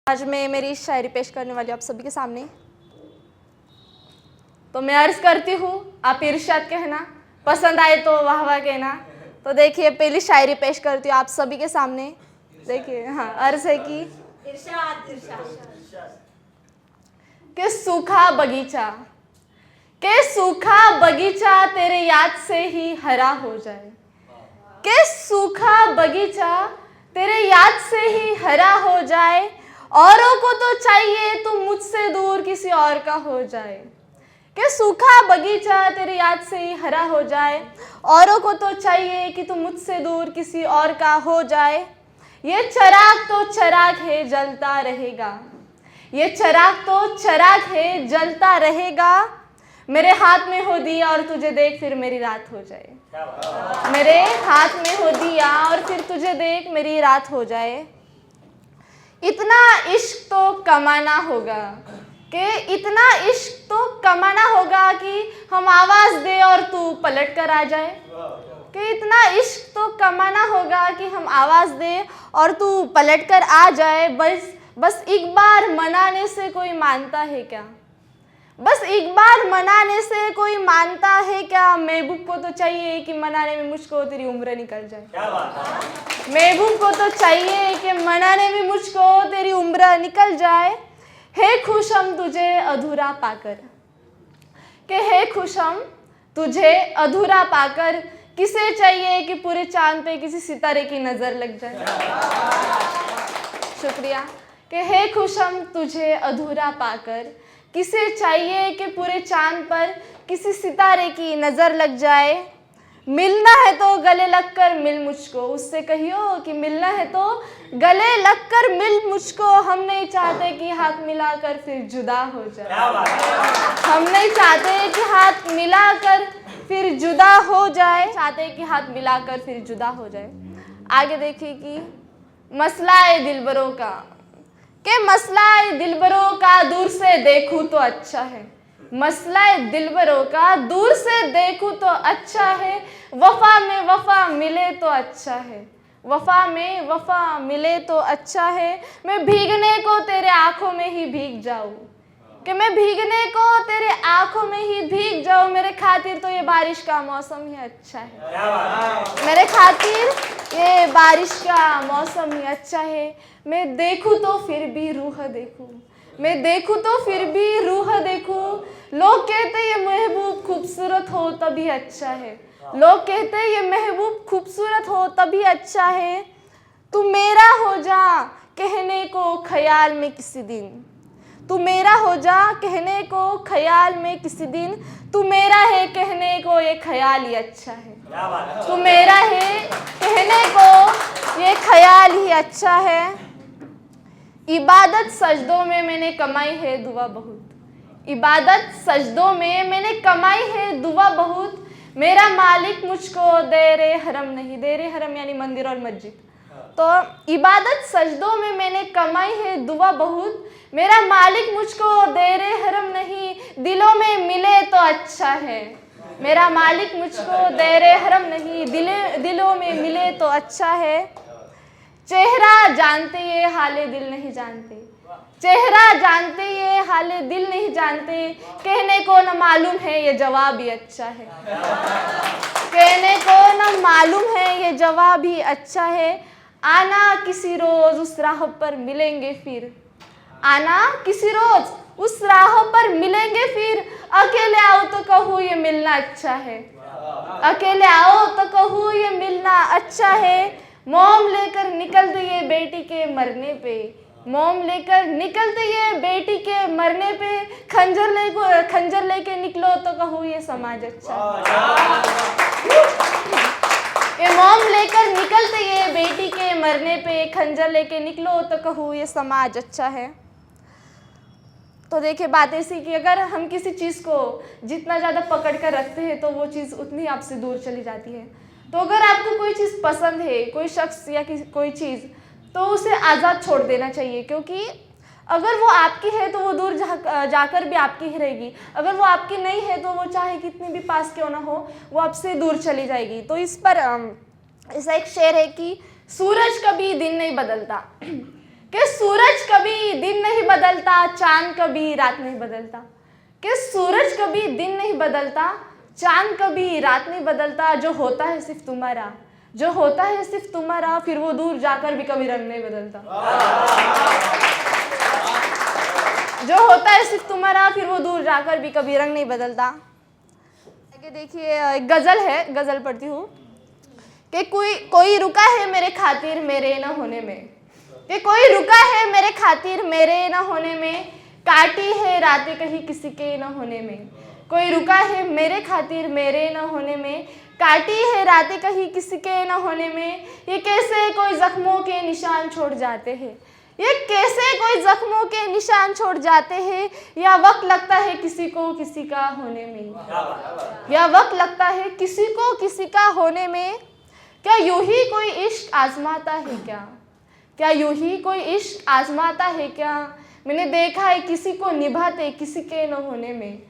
आज मैं मेरी शायरी पेश करने वाली हूँ आप सभी के सामने। तो मैं अर्ज करती हूँ, आप इरशाद कहना, पसंद आए तो वाह वाह कहना। तो देखिए पहली शायरी पेश करती हूँ आप सभी के सामने। देखिए हाँ, अर्ज है कि सूखा बगीचा सूखा बगीचा तेरे याद से ही हरा हो जाए। के सूखा बगीचा तेरे याद से ही हरा हो जाए। औरों को तो चाहिए तुम मुझसे दूर किसी और का हो जाए। कि सूखा बगीचा तेरी याद से ही हरा हो जाए। औरों को तो चाहिए कि तुम मुझसे दूर किसी और का हो जाए। ये चिराग तो चिराग है जलता रहेगा। ये चिराग तो चिराग है जलता रहेगा। मेरे हाथ में हो दिया और तुझे देख फिर मेरी रात हो जाए। मेरे हाथ में हो दिया और फिर तुझे देख मेरी रात हो जाए। इतना इश्क तो कमाना होगा कि इतना इश्क तो कमाना होगा कि हम आवाज़ दे और तू पलट कर आ जाए। कि इतना इश्क तो कमाना होगा कि हम आवाज़ दे और तू पलट कर आ जाए। बस एक बार मनाने से कोई मानता है क्या? बस एक बार मनाने से कोई मानता है क्या? महबूब को तो चाहिए कि मनाने में मुझको तेरी उम्र निकल जाए। महबूब को तो चाहिए कि मनाने में मुझको तेरी उम्र निकल जाए। है खुश हम तुझे अधूरा पाकर। कि है खुश हम तुझे अधूरा पाकर। किसे चाहिए कि पूरे चांद पे किसी सितारे की नज़र लग जाए। शुक्रिया। कि है खुश हम तुझे अधूरा पाकर। किसे चाहिए कि पूरे चांद पर किसी सितारे की नज़र लग जाए। मिलना है तो गले लगकर मिल मुझको। उससे कहियो कि मिलना है तो गले लगकर मिल मुझको। हम नहीं चाहते कि हाथ मिलाकर फिर जुदा हो जाए। हम नहीं चाहते कि हाथ मिलाकर फिर जुदा हो जाए। चाहते कि हाथ मिलाकर फिर जुदा हो जाए। आगे देखिए कि मसला है दिलबरों का। के मसला है दिलबरों का दूर से देखूं तो अच्छा है। मसला है दिलबरों का दूर से देखूं तो अच्छा है। वफा में वफा मिले तो अच्छा है। वफा में वफा मिले तो अच्छा है। मैं भीगने को तेरे आंखों में ही भीग जाऊं। कि मैं भीगने को तेरे आंखों में ही भीग जाऊं। मेरे खातिर तो ये बारिश का मौसम ही अच्छा है। मेरे खातिर ये बारिश का मौसम ही अच्छा है। मैं देखूं तो फिर भी रूह देखूं। मैं देखूं तो फिर भी रूह देखूं। लोग कहते ये महबूब खूबसूरत हो तभी अच्छा है। लोग कहते ये महबूब खूबसूरत हो तभी अच्छा है। तू मेरा हो जा कहने को ख्याल में किसी दिन। तू मेरा हो जा कहने को ख्याल में किसी दिन। तू मेरा है कहने को ये ख्याल ही अच्छा है। तू मेरा है कहने को ये ख्याल ही अच्छा है। इबादत सजदों में मैंने कमाई है दुआ बहुत। इबादत सजदों में मैंने कमाई है दुआ बहुत। मेरा मालिक मुझको देरे हरम नहीं। देरे हरम यानी मंदिर और मस्जिद। तो इबादत सजदों में मैंने कमाई है दुआ बहुत। मेरा मालिक मुझको देरे हरम नहीं। दिलों में मिले तो अच्छा है। मेरा मालिक मुझको देरे हरम नहीं। दिलों में मिले तो अच्छा है। चेहरा जानते ये हाले दिल नहीं जानते। चेहरा जानते ये हाले दिल नहीं जानते। कहने को न मालूम है ये जवाब ही अच्छा है। कहने को न मालूम है ये जवाब ही अच्छा है। आना किसी रोज उस राह पर मिलेंगे फिर। आना किसी रोज उस राह पर मिलेंगे फिर। अकेले आओ तो कहूँ ये मिलना अच्छा है। अकेले आओ तो कहूँ ये मिलना अच्छा है। मोम लेकर निकलते ये बेटी के मरने पे। मोम लेकर निकलते ये बेटी के मरने पे। खंजर लेके निकलो तो कहूँ ये समाज अच्छा है। ये मोम लेकर निकलते ये बेटी के मरने पे। खंजर लेके निकलो तो कहूँ ये समाज अच्छा है। तो देखिए बात ऐसी कि अगर हम किसी चीज़ को जितना ज़्यादा पकड़ कर रखते हैं तो वो चीज़ उतनी आपसे दूर चली जाती है। तो अगर आपको कोई चीज़ पसंद है, कोई शख्स या कोई चीज़, तो उसे आज़ाद छोड़ देना चाहिए। क्योंकि अगर वो आपकी है तो वो दूर जाकर भी आपकी ही रहेगी। अगर वो आपकी नहीं है तो वो चाहे कितनी भी पास क्यों ना हो वो आपसे दूर चली जाएगी। तो इस पर ऐसा एक शेर है कि सूरज कभी दिन नहीं बदलता। कि सूरज कभी दिन नहीं बदलता, चांद कभी रात नहीं बदलता, कि सूरज कभी दिन नहीं बदलता, चांद कभी रात नहीं बदलता, जो होता है सिर्फ तुम्हारा, जो होता है सिर्फ तुम्हारा, फिर वो दूर जाकर भी कभी रंग नहीं बदलता। जो होता है सिर्फ तुम्हारा, फिर वो दूर जाकर भी कभी रंग नहीं बदलता। आगे देखिए, एक गजल है, गजल पढ़ती हूँ कि कोई रुका है मेरे खातिर मेरे न होने में, कि कोई रुका है मेरे खातिर मेरे न होने में, काटी है रातें कहीं किसी के न होने में। कोई रुका है मेरे खातिर मेरे न होने में, काटी है रातें कहीं किसी के न होने में। ये कैसे कोई जख्मों के निशान छोड़ जाते हैं, ये कैसे कोई जख्मों के निशान छोड़ जाते हैं, या वक्त लगता है किसी को किसी का होने में, या वक्त लगता है किसी को किसी का होने में। क्या यूं ही कोई इश्क आजमाता है क्या, क्या यूं ही कोई इश्क आजमाता है क्या। मैंने देखा है किसी को निभाते किसी के न होने में,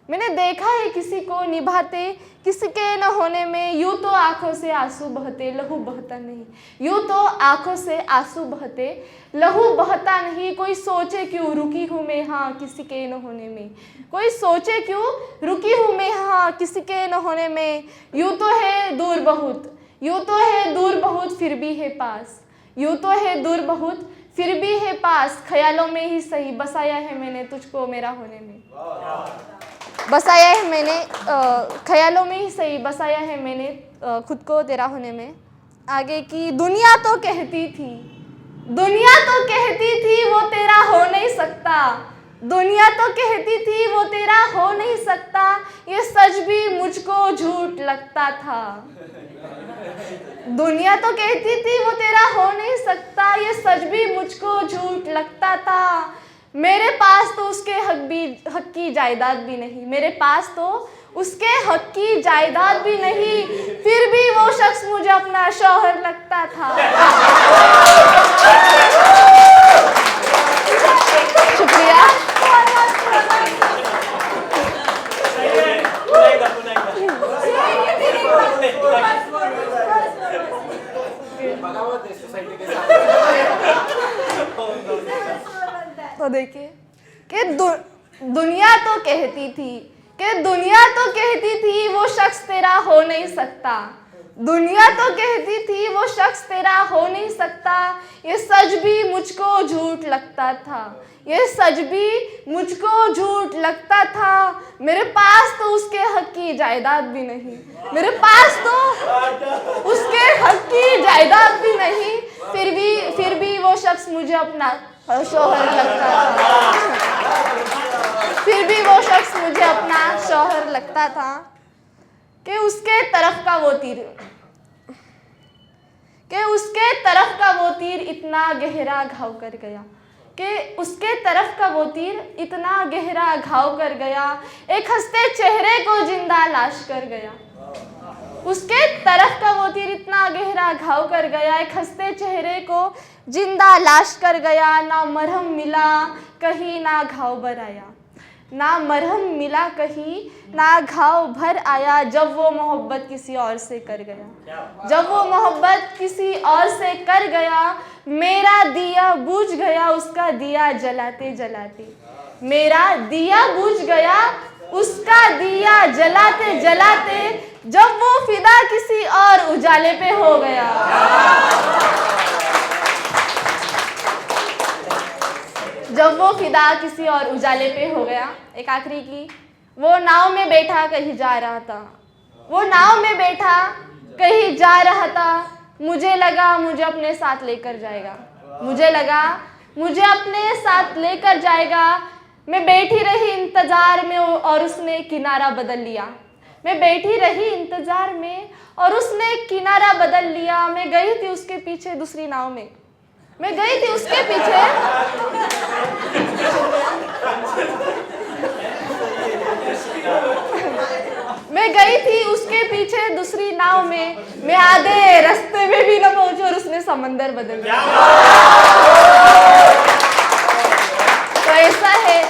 मैंने देखा है किसी को निभाते किसी के न होने में। यूं तो आंखों से आंसू बहते लहू बहता नहीं, यूं तो आंखों से आंसू बहते लहू बहता नहीं। कोई सोचे क्यों रुकी हूँ मैं हाँ किसी के न होने में, कोई सोचे क्यों रुकी हूँ मैं हाँ किसी के न होने में। यूं तो है दूर बहुत, यूं तो है दूर बहुत फिर भी है पास, यूं तो है दूर बहुत फिर भी है पास। ख्यालों में ही सही बसाया है मैंने तुझको मेरा होने में, बसाया है मैंने ख्यालों में ही सही बसाया है मैंने खुद को तेरा होने में। आगे की, दुनिया तो कहती थी, दुनिया तो कहती थी वो तेरा हो नहीं सकता, दुनिया तो कहती थी वो तेरा हो नहीं सकता। ये सच भी मुझको झूठ लगता था, दुनिया तो कहती थी वो तेरा हो नहीं सकता, ये सच भी मुझको झूठ लगता था। मेरे पास तो उसके हक की जायदाद भी नहीं, मेरे पास तो उसके हक की जायदाद भी नहीं, फिर भी वो शख्स मुझे अपना शौहर लगता था। शुक्रिया। तो देखिए कि दुनिया तो कहती थी, कि दुनिया तो कहती थी वो शख्स तेरा हो नहीं सकता, दुनिया तो कहती थी वो शख्स तेरा हो नहीं सकता। ये सच भी मुझको झूठ लगता था, ये सच भी मुझको झूठ लगता था। मेरे पास तो उसके हक की जायदाद भी नहीं, मेरे पास तो उसके हक की जायदाद भी नहीं, फिर भी वो शख्स मुझे अपना शौहर लगता था, फिर भी वो शख्स मुझे अपना शौहर लगता था। कि उसके तरफ का वो तीर, कि उसके तरफ का वो तीर इतना गहरा घाव कर गया, कि उसके तरफ का वो तीर इतना गहरा घाव कर गया, एक हंसते चेहरे को जिंदा लाश कर गया। उसके तरफ का वो तीर इतना गहरा घाव कर गया, एक हंसते चेहरे को जिंदा लाश कर गया। ना मरहम मिला कहीं ना घाव भर आया, ना मरहम मिला कहीं ना घाव भर आया। जब वो मोहब्बत किसी और से कर गया, जब वो मोहब्बत किसी और से कर गया, मेरा दिया बुझ गया उसका दिया जलाते जलाते, मेरा दिया बुझ गया उसका दिया जलाते जलाते। जब वो फिदा किसी और उजाले पे हो गया, जब वो फिदा किसी और उजाले पे हो गया। एक आखिरी की, वो नाव में बैठा कहीं जा रहा था, वो नाव में बैठा कहीं जा रहा था। मुझे लगा मुझे अपने साथ लेकर जाएगा, मुझे लगा मुझे अपने साथ लेकर जाएगा। मैं बैठी रही इंतजार में और उसने किनारा बदल लिया, मैं बैठी रही इंतजार में और उसने किनारा बदल लिया। मैं गई थी उसके पीछे दूसरी नाव में, मैं गई थी उसके पीछे, मैं गई थी उसके पीछे दूसरी नाव में। मैं आधे रास्ते में भी न पहुंची और उसने समंदर बदल दिया। तो ऐसा है,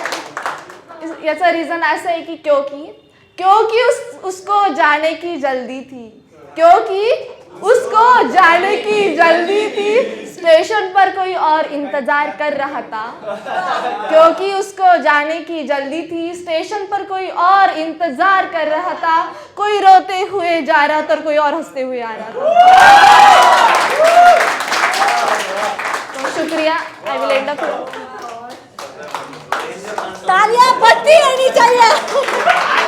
याचा रीजन ऐसा है कि क्योंकि उसको जाने की जल्दी थी, क्योंकि उसको जाने की जल्दी थी, स्टेशन पर कोई और इंतजार कर रहा था। क्योंकि उसको जाने की जल्दी थी, स्टेशन पर कोई और इंतजार कर रहा था। कोई रोते हुए जा रहा था और कोई और हंसते हुए आ रहा था। तो शुक्रिया। I will and up. तालियां बजती रहनी चाहिए।